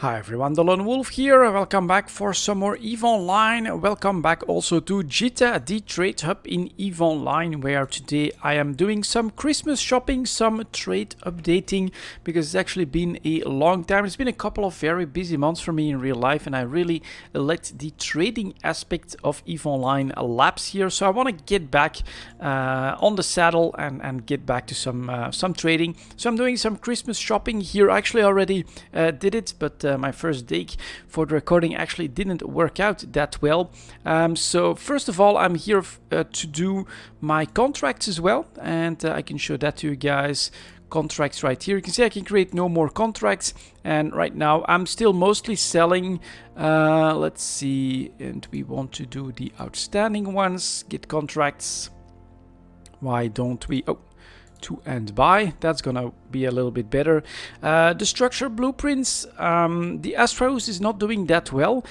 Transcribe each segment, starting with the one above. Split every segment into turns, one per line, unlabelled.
Hi everyone, delonewolf here. Welcome back for some more EVE Online. Welcome back also to Jita, the trade hub in EVE Online, where today I am doing some Christmas shopping, some trade updating, because it's actually been a long time. It's been a couple of very busy months for me in real life, and I really let the trading aspect of EVE Online lapse here. So I want to get back on the saddle and get back to some trading. So I'm doing some Christmas shopping here. I actually already did it, but my first day for the recording actually didn't work out that well. So first of all, I'm here to do my contracts as well, and I can show that to you guys. Contracts right here. You can see I can create no more contracts, and right now I'm still mostly selling. Let's see, and we want to do the outstanding ones. Get contracts. Why don't we? Oh, to and buy. That's gonna be a little bit better. The structure blueprints, the Astraeus is not doing that well.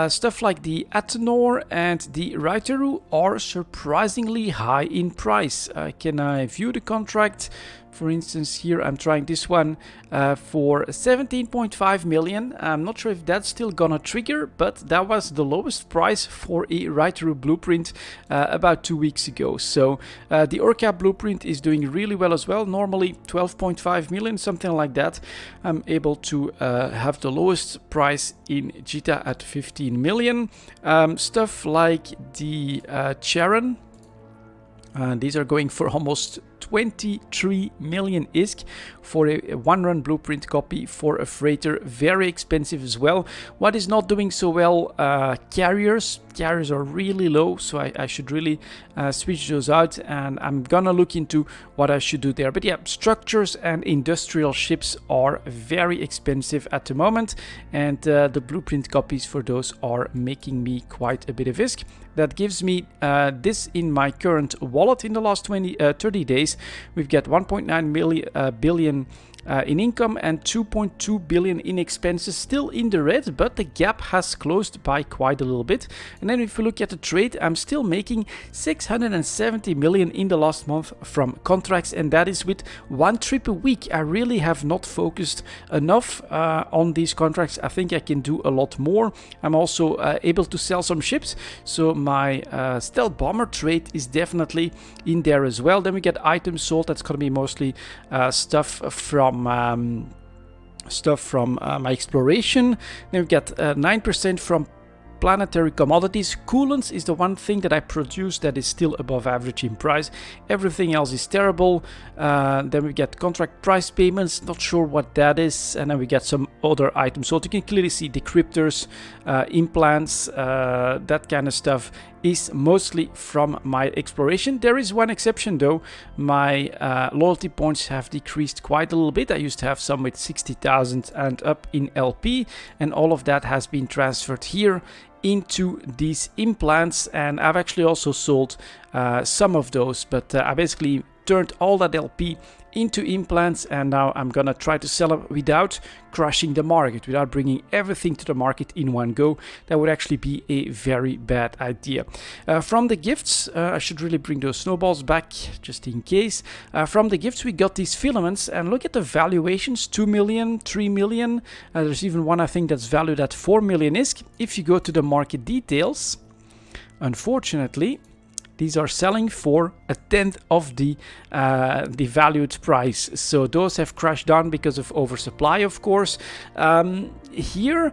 Stuff like the Athenor and the Raiteru are surprisingly high in price. Can I view the contract? For instance, here I'm trying this one for 17.5 million. I'm not sure if that's still gonna trigger, but that was the lowest price for a Raiteru blueprint about 2 weeks ago. So the Orca blueprint is doing really well as well. Normally 12.5 million, something like that. I'm able to have the lowest price in Jita at 15 million. Stuff like the Charon. These are going for almost 23 million ISK for a one-run blueprint copy for a freighter. Very expensive as well. What is not doing so well? Carriers. Carriers are really low, so I should really switch those out, and I'm gonna look into what I should do there. But yeah, structures and industrial ships are very expensive at the moment, and the blueprint copies for those are making me quite a bit of ISK. That gives me this in my current wallet in the last 30 days. We've got 1.9 billion in income and 2.2 billion in expenses, still in the red, but the gap has closed by quite a little bit. And then if you look at the trade, I'm still making 670 million in the last month from contracts, and that is with one trip a week. I really have not focused enough on these contracts. I think I can do a lot more. I'm also able to sell some ships, so my stealth bomber trade is definitely in there as well. Then we get items sold. That's going to be mostly stuff from my exploration. Then we get 9% from planetary commodities. Coolants is the one thing that I produce that is still above average in price. Everything else is terrible. Then we get contract price payments, not sure what that is. And then we get some other items. So you can clearly see decryptors, implants, that kind of stuff is mostly from my exploration. There is one exception though. My loyalty points have decreased quite a little bit. I used to have some with 60,000 and up in LP, and all of that has been transferred here into these implants, and I've actually also sold some of those, but I basically turned all that LP into implants, and now I'm gonna try to sell them without crashing the market, without bringing everything to the market in one go. That would actually be a very bad idea. From the gifts, I should really bring those snowballs back just in case. From the gifts we got these filaments, and look at the valuations, 2 million, 3 million. There's even one I think that's valued at 4 million ISK. If you go to the market details, unfortunately, these are selling for a tenth of the valued price. So those have crashed down because of oversupply, of course. Here,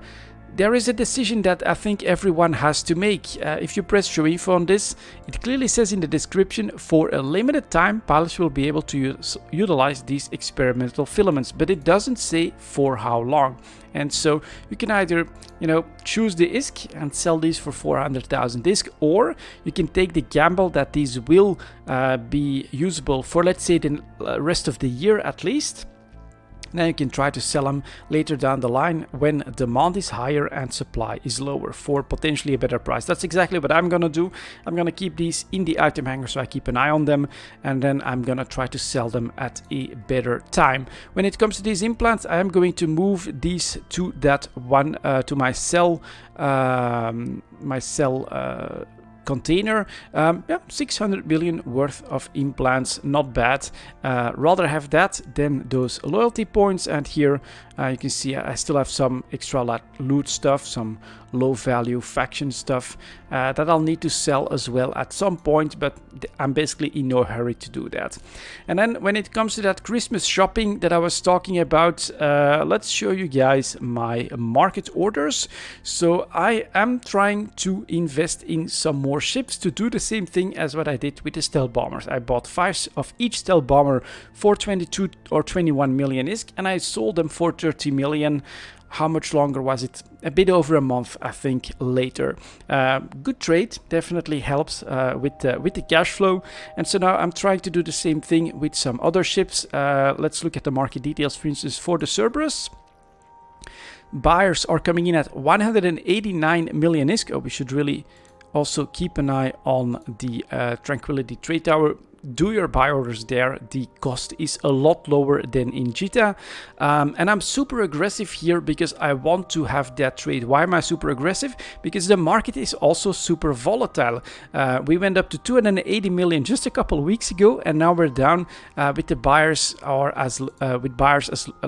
there is a decision that I think everyone has to make. If you press show info on this, it clearly says in the description, for a limited time, pilots will be able to utilize these experimental filaments, but it doesn't say for how long. And so you can either, choose the ISK and sell these for 400,000 ISK, or you can take the gamble that these will be usable for, let's say, the rest of the year at least. Then you can try to sell them later down the line when demand is higher and supply is lower for potentially a better price. That's exactly what I'm gonna do. I'm gonna keep these in the item hanger so I keep an eye on them, and then I'm gonna try to sell them at a better time. When it comes to these implants, I am going to move these to that one, to my cell container. 600 million worth of implants, not bad. Rather have that than those loyalty points. And here You can see I still have some extra loot stuff, some low value faction stuff that I'll need to sell as well at some point, but I'm basically in no hurry to do that. And then when it comes to that Christmas shopping that I was talking about, let's show you guys my market orders. So I am trying to invest in some more ships to do the same thing as what I did with the stealth bombers. I bought 5 of each stealth bomber for 22 or 21 million ISK, and I sold them for 30 million. How much longer was it? A bit over a month, I think, later. Good trade, definitely helps with the cash flow. And so now I'm trying to do the same thing with some other ships. Let's look at the market details, for instance, for the Cerberus. Buyers are coming in at 189 million ISK. Oh, we should really also keep an eye on the Tranquility Trade Tower. Do your buy orders there. The cost is a lot lower than in Jita. And I'm super aggressive here because I want to have that trade. Why am I super aggressive? Because the market is also super volatile. We went up to 280 million just a couple of weeks ago, and now we're down with the buyers or as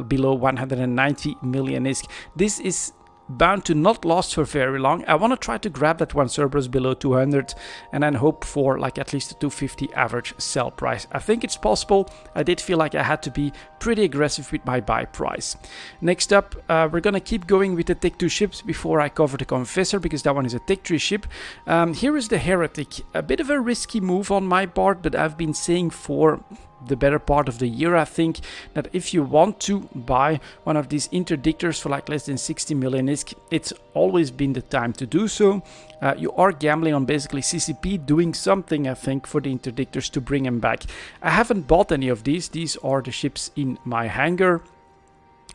below 190 million ISK. This is bound to not last for very long. I want to try to grab that one Cerberus below 200 and then hope for like at least a 250 average sell price. I think it's possible. I did feel like I had to be pretty aggressive with my buy price. Next up, we're gonna keep going with the Tech 2 ships before I cover the Confessor, because that one is a Tech 3 ship. Here is the Heretic. A bit of a risky move on my part, but I've been saying for the better part of the year, I think, that if you want to buy one of these interdictors for like less than 60 million ISK, it's always been the time to do so. You are gambling on basically CCP doing something, I think, for the interdictors to bring them back. I haven't bought any of these. These are the ships in my hangar.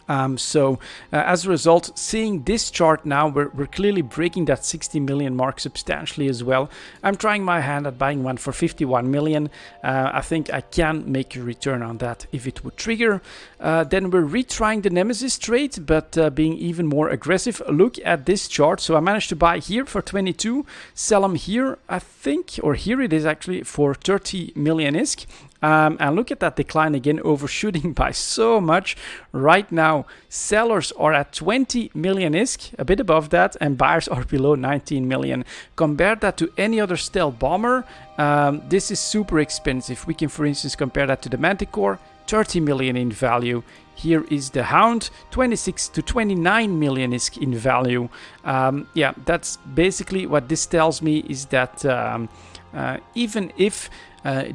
As a result, seeing this chart now, we're clearly breaking that 60 million mark substantially as well. I'm trying my hand at buying one for 51 million. I think I can make a return on that if it would trigger. Then we're retrying the Nemesis trade, but being even more aggressive. Look at this chart. So I managed to buy here for 22, sell them here, I think, or here it is actually for 30 million ISK. And look at that decline again, overshooting by so much. Right now, sellers are at 20 million ISK, a bit above that, and buyers are below 19 million. Compare that to any other stealth bomber. This is super expensive. We can, for instance, compare that to the Manticore, 30 million in value. Here is the Hound, 26 to 29 million ISK in value. Yeah, that's basically what this tells me, is that even if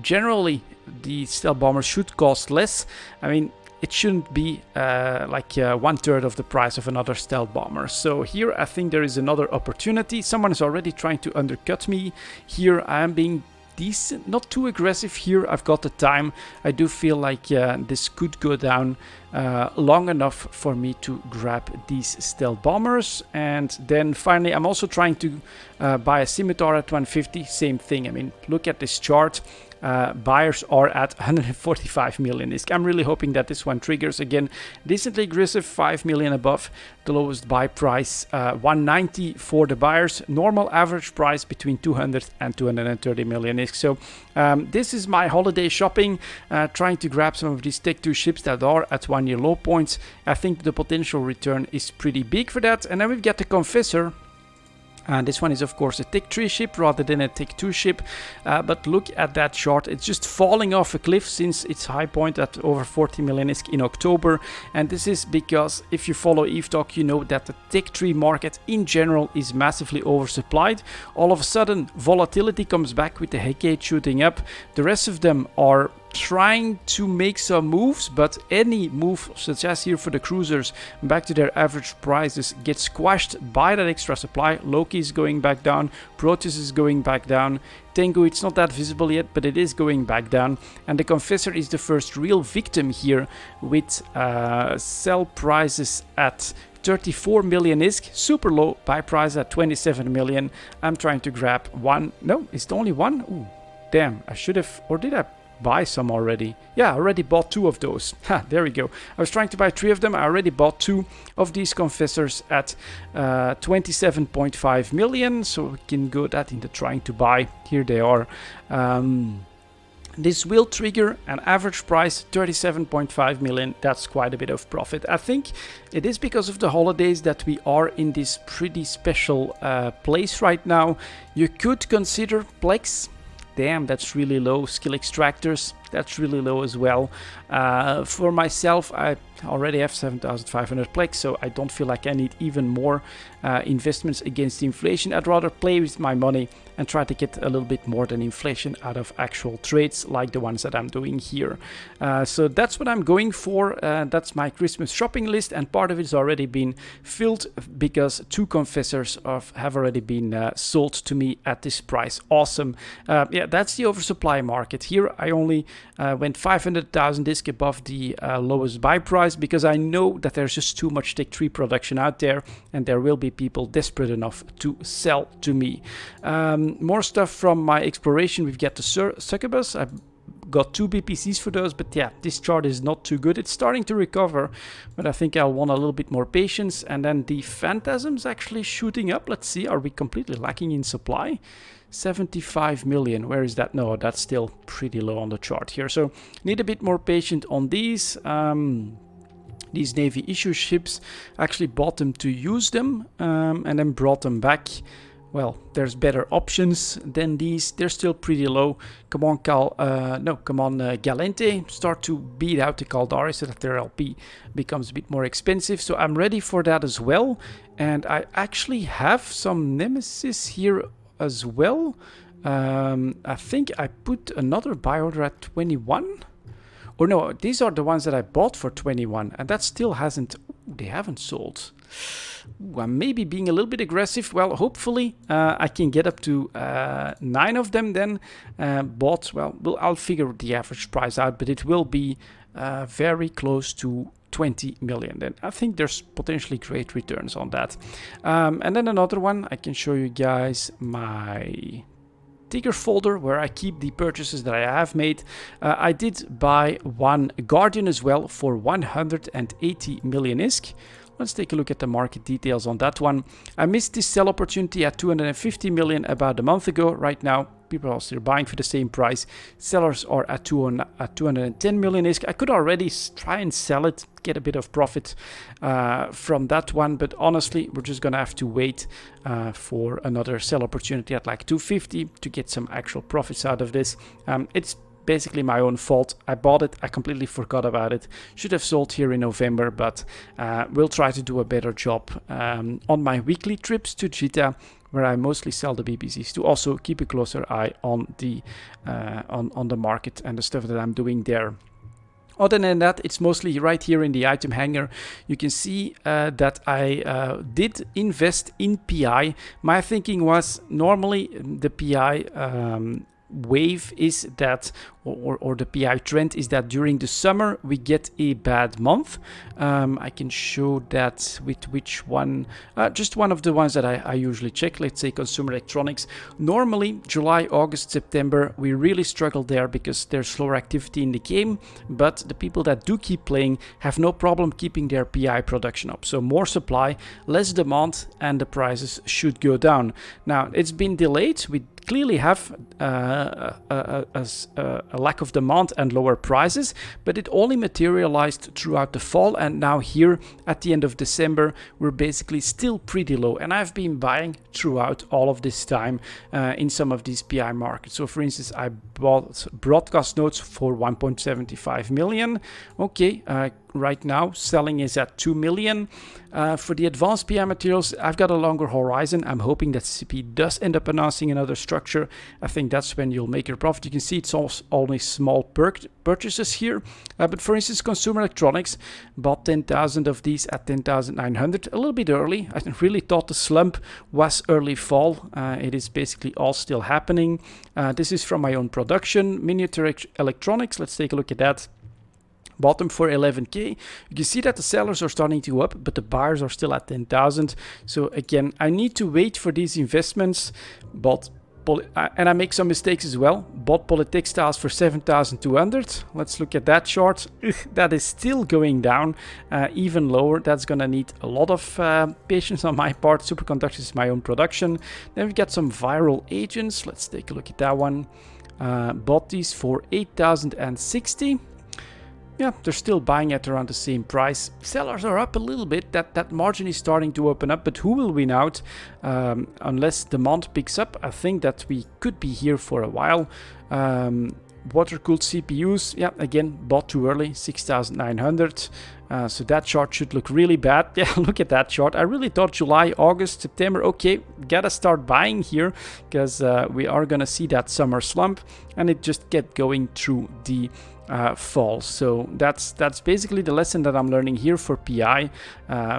generally the stealth bombers should cost less, I mean, it shouldn't be like 1/3 of the price of another stealth bomber. So here I think there is another opportunity. Someone is already trying to undercut me. Here I am being decent, not too aggressive here. I've got the time. I do feel like this could go down long enough for me to grab these stealth bombers. And then finally, I'm also trying to buy a Scimitar at 150. Same thing. I mean, look at this chart. Buyers are at 145 million ISK. I'm really hoping that this one triggers again. Decently aggressive, 5 million above the lowest buy price, 190 for the buyers. Normal average price between 200 and 230 million ISK. So this is my holiday shopping, trying to grab some of these Tech 2 ships that are at 1-year low points. I think the potential return is pretty big for that. And then we've got the Confessor. And this one is of course a Tech 3 ship rather than a Tech 2 ship, but look at that chart. It's just falling off a cliff since its high point at over 40 million ISK in October. And this is because if you follow Eve Talk, you know that the Tech 3 market in general is massively oversupplied. All of a sudden volatility comes back with the Hecate shooting up. The rest of them are trying to make some moves, but any move, such as here for the cruisers, back to their average prices, gets squashed by that extra supply. Loki is going back down, Proteus is going back down, Tengu, it's not that visible yet, but it is going back down, and the Confessor is the first real victim here, with sell prices at 34 million ISK, super low, buy price at 27 million. I'm trying to grab one. No, it's only one? Ooh, damn, I should have, or did I buy some already? Yeah, I already bought 2 of those. Ha, there we go. I was trying to buy 3 of them. I already bought 2 of these Confessors at 27.5 million. So we can go that into trying to buy. Here they are. This will trigger an average price 37.5 million. That's quite a bit of profit. I think it is because of the holidays that we are in this pretty special place right now. You could consider Plex. Damn, that's really low. Skill extractors, that's really low as well. For myself, I already have 7,500 Plex, so I don't feel like I need even more investments against inflation. I'd rather play with my money and try to get a little bit more than inflation out of actual trades like the ones that I'm doing here. So that's what I'm going for. That's my Christmas shopping list, and part of it has already been filled because 2 confessors have already been sold to me at this price. Awesome. Yeah, that's the oversupply market. Here I only went 500,000 disc above the lowest buy price because I know that there's just too much Tech 3 production out there, and there will be people desperate enough to sell to me. More stuff from my exploration. We've got the Succubus. I've got 2 BPCs for those, but yeah, this chart is not too good. It's starting to recover, but I think I'll want a little bit more patience. And then the Phantasm's actually shooting up. Let's see, are we completely lacking in supply? 75 million, where is that? No, that's still pretty low on the chart here, so need a bit more patience on these. These Navy issue ships, actually bought them to use them and then brought them back. Well, there's better options than these. They're still pretty low. Come on, Galente. Start to beat out the Caldari so that their LP becomes a bit more expensive. So I'm ready for that as well. And I actually have some Nemesis here as well. I think I put another buy order at 21. Or no, these are the ones that I bought for 21, and that still hasn't, they haven't sold. Ooh, I'm maybe being a little bit aggressive. Well, hopefully I can get up to 9 of them then. Bought, well, I'll figure the average price out, but it will be very close to 20 million. Then I think there's potentially great returns on that. And then another one, I can show you guys my Tigger folder where I keep the purchases that I have made. I did buy 1 Guardian as well for 180 million ISK. Let's take a look at the market details on that one. I missed this sell opportunity at 250 million about a month ago. Right now, people are still buying for the same price. Sellers are at 210 million ISK. I could already try and sell it, get a bit of profit from that one, but honestly, we're just gonna have to wait for another sell opportunity at like 250 to get some actual profits out of this. It's basically my own fault. I bought it, I completely forgot about it. Should have sold here in November, but we'll try to do a better job on my weekly trips to Jita, where I mostly sell the BPCs, to also keep a closer eye on the market and the stuff that I'm doing there. Other than that, it's mostly right here in the item hanger. You can see that I did invest in PI. My thinking was normally the PI wave is that, or the PI trend is that during the summer we get a bad month. I can show that with which one, just one of the ones that I usually check. Let's say consumer electronics. Normally July, August, September we really struggle there because there's slower activity in the game, but the people that do keep playing have no problem keeping their PI production up. So more supply, less demand, and the prices should go down. Now it's been delayed. We clearly have a lack of demand and lower prices, but it only materialized throughout the fall, and now here at the end of December we're basically still pretty low, and I've been buying throughout all of this time in some of these PI markets. So for instance, I bought broadcast nodes for 1.75 million. Okay, right now selling is at 2 million. For the advanced PI materials, I've got a longer horizon. I'm hoping that CP does end up announcing another structure. I think that's when you'll make your profit. You can see it's only small purchases here. But for instance, consumer electronics, bought 10,000 of these at 10,900, a little bit early. I really thought the slump was early fall. It is basically all still happening. This is from my own production. Miniature electronics, let's take a look at that. Bought them for 11k. You can see that the sellers are starting to go up, but the buyers are still at 10,000. So again, I need to wait for these investments. And I make some mistakes as well. Bought Polytextiles for 7,200. Let's look at that chart. That is still going down, even lower. That's gonna need a lot of patience on my part. Superconductors is my own production. Then we've got some viral agents. Let's take a look at that one. Bought these for 8,060. Yeah, they're still buying at around the same price. Sellers are up a little bit. That margin is starting to open up, but who will win out? Unless demand picks up, I think that we could be here for a while. Water-cooled CPUs, yeah, again, bought too early, 6,900. So that chart should look really bad. Yeah, look at that chart. I really thought July, August, September, okay, gotta start buying here, because we are gonna see that summer slump, and it just kept going through the fall. So that's basically the lesson that I'm learning here for PI.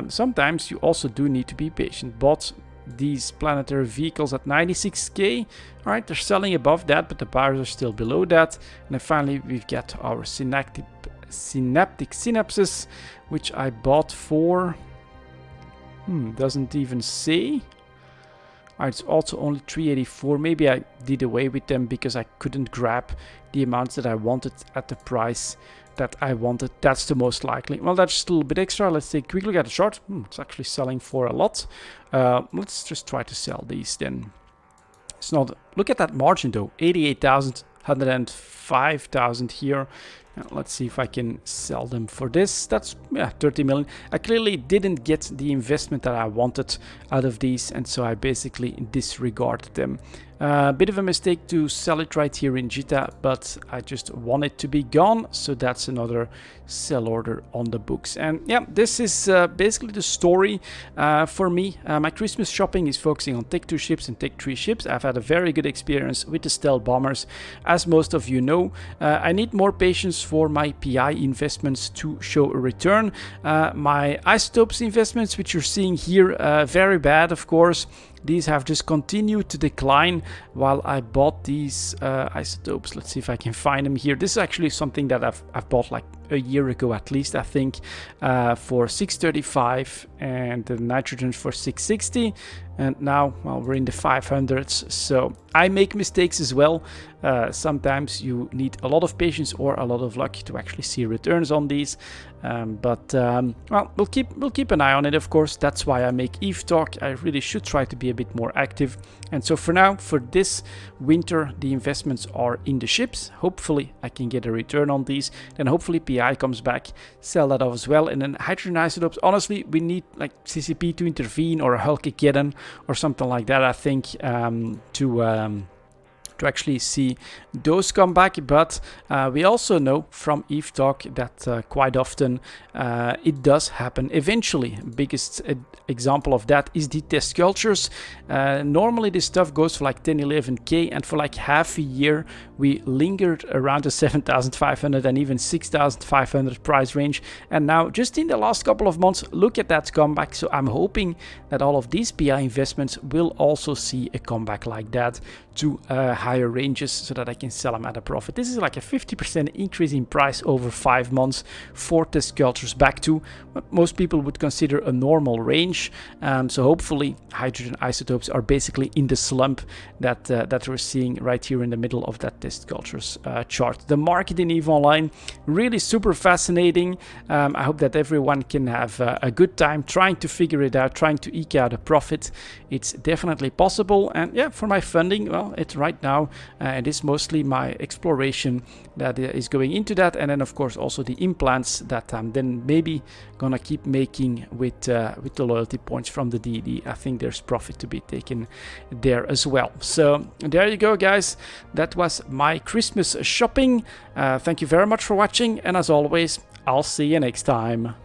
Sometimes you also do need to be patient. Bought these planetary vehicles at 96k. All right, they're selling above that, but the buyers are still below that. And then finally we've got our synaptic synapses, which I bought for doesn't even say. All right, it's also only 384. Maybe I did away with them because I couldn't grab the amounts that I wanted at the price that I wanted. That's the most likely. Well, that's just a little bit extra. Let's take a quick look at the chart. It's actually selling for a lot. Let's just try to sell these then. It's not. Look at that margin though. 88,000, 105,000 here. Let's see if I can sell them for this. That's 30 million. I clearly didn't get the investment that I wanted out of these, and so I basically disregarded them. Bit of a mistake to sell it right here in Jita, but I just want it to be gone, so that's another sell order on the books. And yeah, this is basically the story for me. My Christmas shopping is focusing on Tech 2 ships and Tech 3 ships. I've had a very good experience with the stealth bombers, as most of you know. I need more patience for my PI investments to show a return. My isotopes investments, which you're seeing here, very bad, of course. These have just continued to decline while I bought these isotopes. Let's see if I can find them here. This is actually something that I've bought like a year ago at least, I think, for 635, and the nitrogen for 660. And now, well, we're in the 500s, so I make mistakes as well. Sometimes you need a lot of patience or a lot of luck to actually see returns on these. Well, we'll keep an eye on it, of course. That's why I make Eve Talk. I really should try to be a bit more active. And so for now, for this winter, the investments are in the ships. Hopefully I can get a return on these. Then hopefully PI comes back, sell that off as well. And then hydrogen isotopes, honestly, we need like CCP to intervene, or a Hulkageddon or something like that, I think, to actually see those come back. But we also know from Eve Talk that quite often it does happen eventually. Biggest example of that is the test cultures. Normally this stuff goes for like 10-11k, and for like half a year we lingered around the 7,500 and even 6,500 price range, and now just in the last couple of months, look at that comeback. So I'm hoping that all of these PI investments will also see a comeback like that to higher ranges, so that I can sell them at a profit. This is like a 50% increase in price over 5 months for test cultures, back to what most people would consider a normal range. So hopefully hydrogen isotopes are basically in the slump that we're seeing right here in the middle of that test cultures chart. The market in EVE Online, really super fascinating. I hope that everyone can have a good time trying to figure it out, trying to eke out a profit. It's definitely possible. And yeah, for my funding, well, it's right now, it is mostly my exploration that is going into that, and then of course also the implants that I'm then maybe gonna keep making with the loyalty points from the DD. I think there's profit to be taken there as well. So there you go, guys. That was my Christmas shopping. Thank you very much for watching, and as always, I'll see you next time.